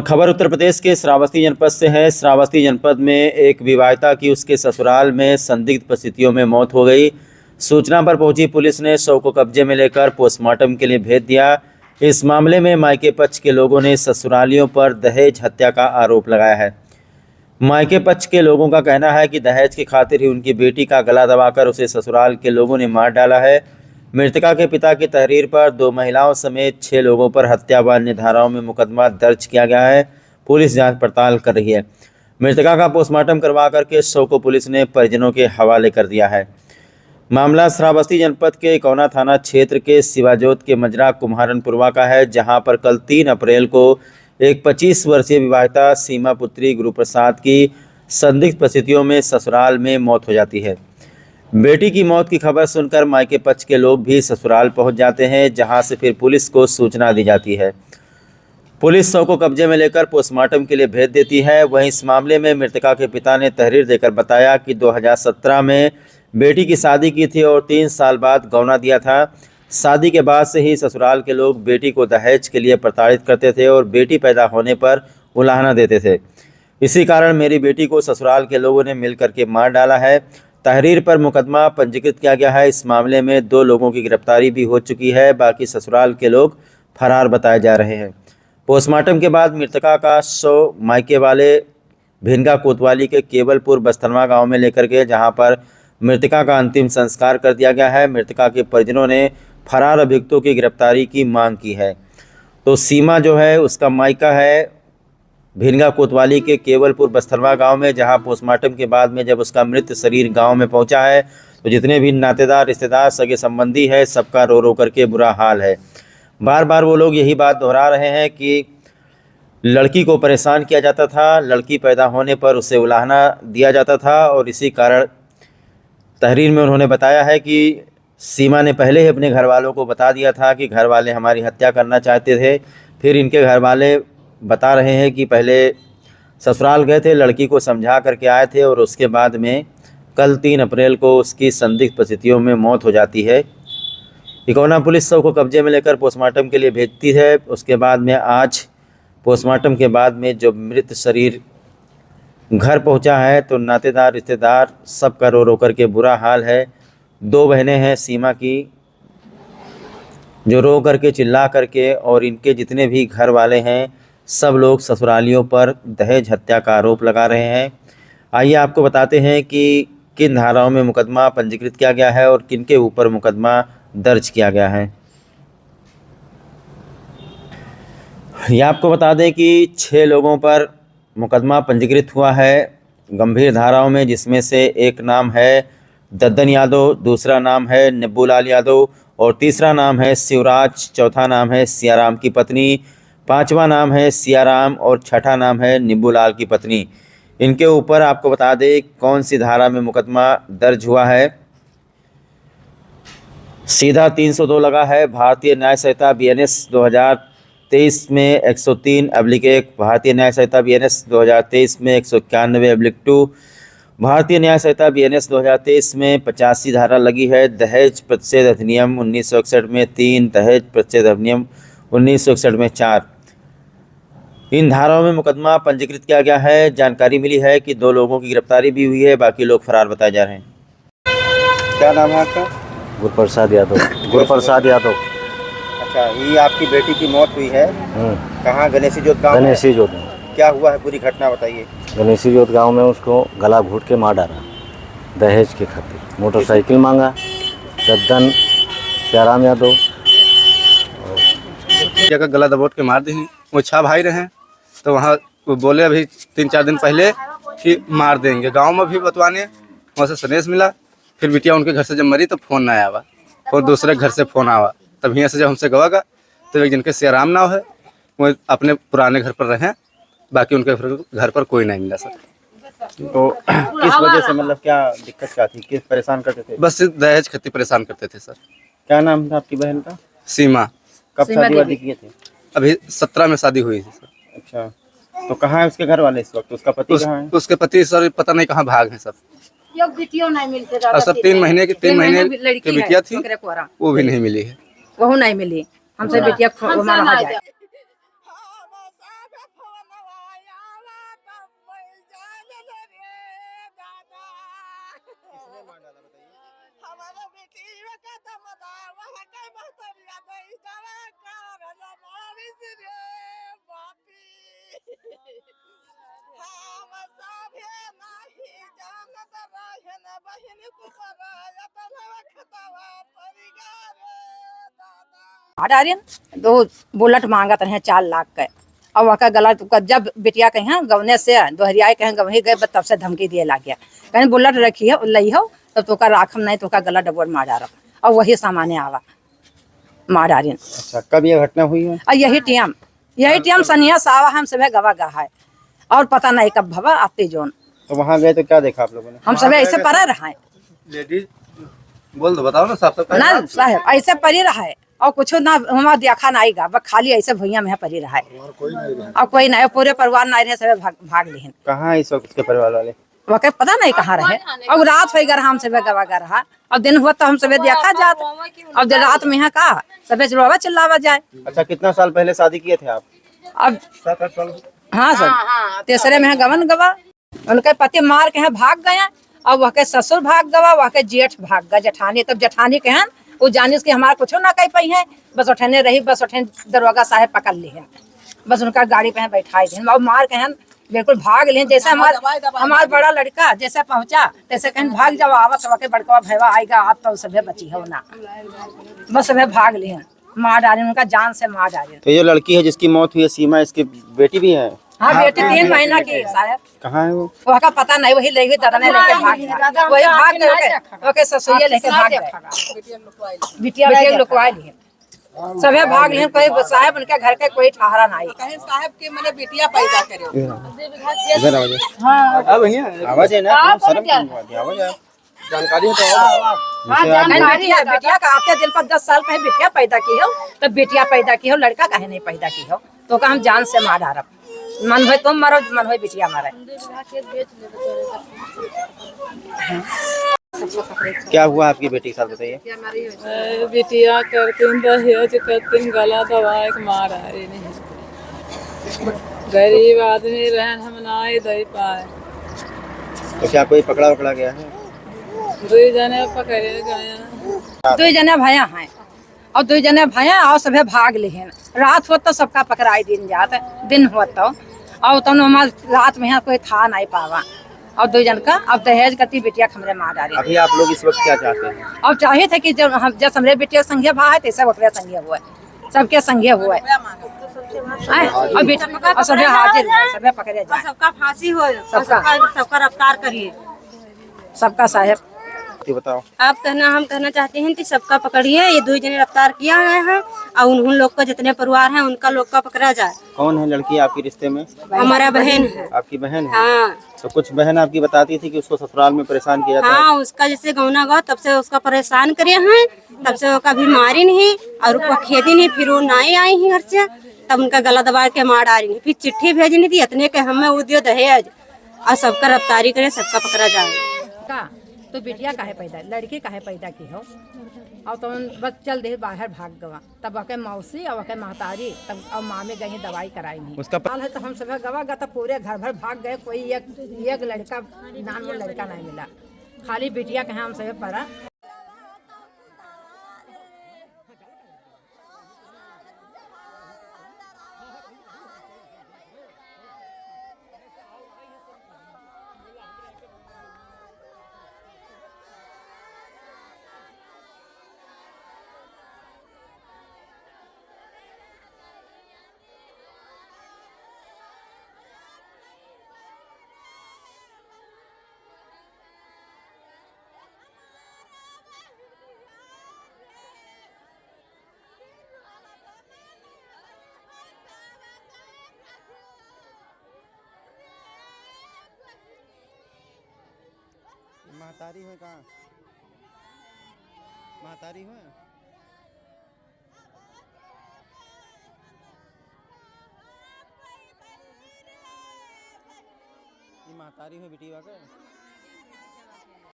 और खबर उत्तर प्रदेश के श्रावस्ती जनपद से है। श्रावस्ती जनपद में एक विवाहिता की उसके ससुराल में संदिग्ध परिस्थितियों में मौत हो गई। सूचना पर पहुंची पुलिस ने शव को कब्जे में लेकर पोस्टमार्टम के लिए भेज दिया। इस मामले में मायके पक्ष के लोगों ने ससुरालियों पर दहेज हत्या का आरोप लगाया है। मायके पक्ष के लोगों का कहना है कि दहेज की खातिर ही उनकी बेटी का गला दबाकर उसे ससुराल के लोगों ने मार डाला है। मृतका के पिता की तहरीर पर 2 महिलाओं समेत 6 लोगों पर हत्या व अन्य धाराओं में मुकदमा दर्ज किया गया है। पुलिस जांच पड़ताल कर रही है। मृतका का पोस्टमार्टम करवा करके शव को पुलिस ने परिजनों के हवाले कर दिया है। मामला श्रावस्ती जनपद के इकौना थाना क्षेत्र के शिवाजोत के मजरा कुम्हारनपुरवा का है, जहां पर कल 3 अप्रैल को एक 25 वर्षीय विवाहिता सीमा पुत्री गुरुप्रसाद की संदिग्ध परिस्थितियों में ससुराल में मौत हो जाती है। बेटी की मौत की खबर सुनकर मायके पक्ष के लोग भी ससुराल पहुंच जाते हैं, जहां से फिर पुलिस को सूचना दी जाती है। पुलिस शव को कब्जे में लेकर पोस्टमार्टम के लिए भेज देती है। वहीं इस मामले में मृतका के पिता ने तहरीर देकर बताया कि 2017 में बेटी की शादी की थी और 3 साल बाद गौना दिया था। शादी के बाद से ही ससुराल के लोग बेटी को दहेज के लिए प्रताड़ित करते थे और बेटी पैदा होने पर उलाहना देते थे। इसी कारण मेरी बेटी को ससुराल के लोगों ने मिलकर के मार डाला है। तहरीर पर मुकदमा पंजीकृत किया गया है। इस मामले में 2 लोगों की गिरफ्तारी भी हो चुकी है। बाकी ससुराल के लोग फरार बताए जा रहे हैं। पोस्टमार्टम के बाद मृतका का शव मायके वाले भिनगा कोतवाली के केवलपुर बस्तरवा गांव में लेकर गए, जहां पर मृतका का अंतिम संस्कार कर दिया गया है। मृतका के परिजनों ने फरार अभियुक्तों की गिरफ्तारी की मांग की है। तो सीमा जो है उसका मायका है भिनगा कोतवाली के केवलपुर बस्तरवा गांव में, जहां पोस्टमार्टम के बाद में जब उसका मृत शरीर गांव में पहुंचा है तो जितने भी नातेदार, रिश्तेदार, सगे संबंधी है, सबका रो रो करके बुरा हाल है। बार बार वो लोग यही बात दोहरा रहे हैं कि लड़की को परेशान किया जाता था, लड़की पैदा होने पर उसे उलाहना दिया जाता था और इसी कारण तहरीर में उन्होंने बताया है कि सीमा ने पहले ही अपने घर वालों को बता दिया था कि घर वाले हमारी हत्या करना चाहते थे। फिर इनके घर वाले बता रहे हैं कि पहले ससुराल गए थे, लड़की को समझा करके आए थे और उसके बाद में कल 3 अप्रैल को उसकी संदिग्ध परिस्थितियों में मौत हो जाती है। इकौना पुलिस शव को कब्जे में लेकर पोस्टमार्टम के लिए भेजती है। उसके बाद में आज पोस्टमार्टम के बाद में जो मृत शरीर घर पहुंचा है तो नातेदार, रिश्तेदार सबका रो रो करके बुरा हाल है। 2 बहनें हैं सीमा की जो रो करके, चिल्ला करके, और इनके जितने भी घर वाले हैं सब लोग ससुरालियों पर दहेज हत्या का आरोप लगा रहे हैं। आइए आपको बताते हैं कि किन धाराओं में मुकदमा पंजीकृत किया गया है और किन के ऊपर मुकदमा दर्ज किया गया है। यह आपको बता दें कि 6 लोगों पर मुकदमा पंजीकृत हुआ है गंभीर धाराओं में, जिसमें से एक नाम है दद्दन यादव, दूसरा नाम है निब्बूलाल यादव और तीसरा नाम है शिवराज, चौथा नाम है सियाराम की पत्नी, 5वां नाम है सियाराम और 6ठा नाम है निब्बूलाल की पत्नी। इनके ऊपर आपको बता दें कौन सी धारा में मुकदमा दर्ज हुआ है। सीधा 302 लगा है भारतीय न्याय संहिता BNS 2023 में 103/1, भारतीय न्याय संहिता BNS 2023 में 191/2, भारतीय न्याय संहिता BNS 2023 में 85 धारा लगी है। दहेज प्रतिषेध अधिनियम 1961 में 3, दहेज प्रतिषेध अधिनियम 1961 में 4। इन धाराओं में मुकदमा पंजीकृत किया गया है। जानकारी मिली है कि 2 लोगों की गिरफ्तारी भी हुई है, बाकी लोग फरार बताए जा रहे हैं। क्या नाम है आपका? गुरुप्रसाद यादव। गुरुप्रसाद यादव। अच्छा, ये आपकी बेटी की मौत हुई है कहाँ? गणेशी जोत गाँव? गणेशी जोत में। क्या हुआ है, पूरी घटना बताइए। गणेशी जोत गांव में उसको गला घोट के मार डाला दहेज के खातिर। मोटरसाइकिल मांगा। दद्दन सियाराम यादव जगह गला दबोच के मार दी। वो 6 भाई रहे तो वहाँ वो बोले अभी 3-4 दिन पहले कि मार देंगे। गांव में भी बतवाने, वहाँ से संदेश मिला। फिर बिटिया उनके घर से जब मरी तो फ़ोन ना आया, और दूसरे घर से फ़ोन आवा। तब यहाँ से जब हमसे गवा तो एक जिनके सियाराम नाव है वो अपने पुराने घर पर रहे, बाकी उनके घर पर कोई नहीं मिला सर। तो किस वजह से, मतलब क्या दिक्कत क्या थी, किस परेशान करते थे? बस दहेज खत्ती परेशान करते थे सर। क्या नाम था आपकी बहन का? सीमा। कब शादी किए थे? अभी 17 में शादी हुई थी सर। अच्छा, तो कहाँ है उसके घर वाले इस वक्त? उसका पति कहाँ है? उसके पति सर पता नहीं कहाँ भाग हैं सब। और सब 3 महीने की बिटिया थी, वो भी नहीं मिली है। वो नहीं मिली हमसे बिटिया। किसने मार डाला बताइए? हमारा बेटी का दमदा वहाँ का महतरिया गई जावा कारण बारिश रे बापी हम सब नाही जानत रहन बहन को पराया तलवा खतवा परिगार दादा आर्यन दो बुलेट मांगत रहे 4 लाख के और वह गला जब बिटिया कहे गवने से दोहरिया कहे गवही गए तब से धमकी दिए ला गया कहीं बुलेट रखी है लई हो तब तो का राखम नहीं तो का गला डबोर मार डाल और वही सामान्य आवा मार आर्यन। अच्छा, कब ये घटना हुई है? और यही टीम सनिया सावा हम सब गवा गहा है और पता नहीं कब भवा आते जोन तो वहाँ गए तो क्या देखा आप लोगों ने? हम सब ऐसे पड़ा रहा है लेडीज बोल दो, बताओ ना साफ साफ। ना साहब ऐसे पड़ी रहा है और कुछ ना हमारा देखा नहीं गा बस खाली ऐसे भैया में पड़ी रहा है और कोई नहीं पूरे परिवार नहीं रहे सब भाग लिहन। कहाँ है इस वक्त उसके परिवार वाले? वह पता नहीं कहाँ रहे और रात हो गया हम सब गवा गा रहा और दिन हुआ तो हम सब देखा जात और रात में यहाँ का सब चलवा चिल्लावा जाए। अच्छा, कितना साल पहले शादी किए थे आप? अब 7-8 साल। हाँ सर तीसरे में गवन गवा उनके पति मार के भाग गए और वह के ससुर भाग गवा वह के जेठ भाग गया जेठानी तब जेठानी के वो जानिस कि हमारा कुछ ना कह पाई है बस उठने रही बस उठने दरोगा साहब पकड़ ली है बस उनका गाड़ी पे बैठाई थी और मार के बिल्कुल भाग लिए जैसे हमारा बड़ा लड़का जैसे पहुंचा तैसे कहीं भाग जाओ आवत वके बड़का भैया आएगा आप तो सभे बची हो ना बस सभे भाग लिए मार डाले उनका जान से मार डाले। तो ये लड़की है जिसकी मौत हुई है सीमा, इसकी बेटी भी है? हाँ बेटी 3 महीना की साहब। कहाँ है वो? वह का पता नहीं वही ले गई दरने लेके भाग गया वही भाग गए ओके ससुरिया लेके भाग गए बिटिया लुकवा लिए सभे भाग लिए कोई साहब उनके घर के कोई ठहरा नहीं कहीं साहब के मैंने बेटिया पैदा करे इधर आवाज है। हाँ आवाज है ना, शर्म क्यों आती है? आवाज है। जानकारी है तो बेटिया का आते दिन पर 10 साल पहले बेटिया पैदा की हो तब बेटिया पैदा की हो लड़का काहे नहीं पैदा की हो तो का हम जान से मार डारब मन हो तुम मरो मन हो बिटिया मारे। क्या हुआ आपकी बेटी के साथ बताइए? बिटिया करतीन दहेज करतीन गला दबा के मार रही नहीं गरीब आदमी रहन हम ना दे पाए तो क्या कोई पकड़ा वकड़ा गया है? 2 जने पकड़े गए 2 जने भैया हैं और 2 जने भैया और सभे भाग लिहन रात हो तो सबका पकड़ाई दिन जात दिन हो तो और तब हमारे रात में यहाँ कोई था नहीं पावा और 2 जन का अब दहेज करती बिटिया हमरे मार डाली। अभी आप लोग इस वक्त क्या चाहते हैं? अब चाहिए थे कि जब हमरे बेटिया संगे भा है तैसे ओकरे संगे हुए सबके संगे हुए और बेटा और सभे हाजिर है सभे पकड़े जाए सबका फांसी हो सबका रफ्तार करिए सबका साहेब। बताओ। आप हम कहना चाहते हैं कि सबका पकड़िए ये 2 जने रफ्तार किया गया है और उन लोग का जितने परिवार हैं उनका लोग का पकड़ा जाए। कौन है लड़की आपके रिश्ते में? हमारा बहन है। आपकी बहन है? हाँ। तो कुछ बहन आपकी बताती थी कि उसको ससुराल में परेशान किया जाता है? हाँ उसका जैसे गौना गौ तब से उसका परेशान करे हैं तब से वो कभी मारी नहीं और उसको खेती नहीं फिर वो नहीं आई ही घर से तब उनका गला दबा के मार डाली नहीं फिर चिट्ठी भेजनी थी इतने के हमें वो दियो दहेज और सबका रफ्तारी करे सबका पकड़ा जाए। तो बिटिया काहे पैदा लड़की काहे पैदा की हो और तो बस चल दे बाहर भाग गवा तब वके मौसी और वके महतारी तब और माँ में गई दवाई कराई नहीं उसका हाल है तो हम सब गवा गया तो पूरे घर भर भाग गए कोई एक लड़का नाम लड़का नहीं मिला खाली बिटिया के हम सब पड़ा। महतारी है कहाँ? महतारी है? ये महतारी है बेटी वाके?